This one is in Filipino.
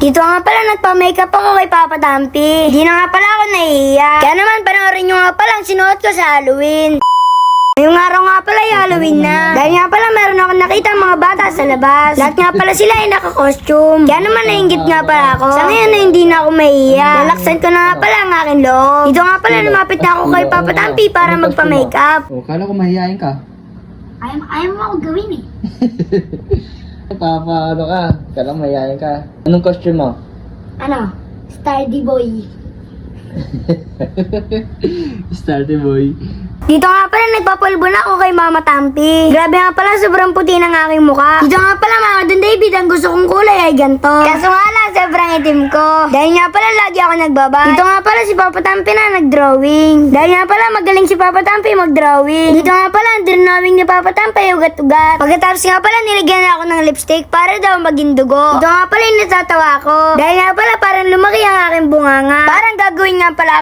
Dito nga pala nagpa-makeup ako kay Papa Tampi. Hindi na nga pala ako nahihiya. Kaya naman panoorin nyo nga pala ang sinuot ko sa Halloween. Ngayong araw nga pala ay Halloween na. Dahil nga pala meron akong nakita mga bata sa labas. Lahat nga pala sila ay naka-costume. Kaya naman nainggit nga pala ako. Sa ngayon na hindi na ako mahihiya. Nalaksan ko na nga pala ang aking loob. Dito nga pala lumapit na ako kay Papa Tampi para magpa-makeup. Kala ko mahihayin ka. Ayaw mo ako gawin eh. Ano ka? Kala ko mahihayin ka. Anong costume mo? Ano? Stardy boy. Starty boy. Dito nga pala nagpapulbo na ako kay Mama Tampi. Grabe nga pala sobrang puti ng aking mukha. Dito nga pala mga Don David, ang gusto kong kulay ay ganito. Kaso nga lang sobrang itim ko. Dahil nga pala lagi ako nagbabad. Dito nga pala si Papa Tampi na nag-drawing. Dahil nga pala magaling si Papa Tampi mag-drawing. Dito nga pala ang drawing ni Papa Tampi ay ugat-ugat. Pagkatapos nga pala nilagyan ako ng lipstick para daw maging dugo. Dito nga pala yung natatawa ko. Dahil nga pala parang lumaki ang aking bunganga. Parang gagawin nga pala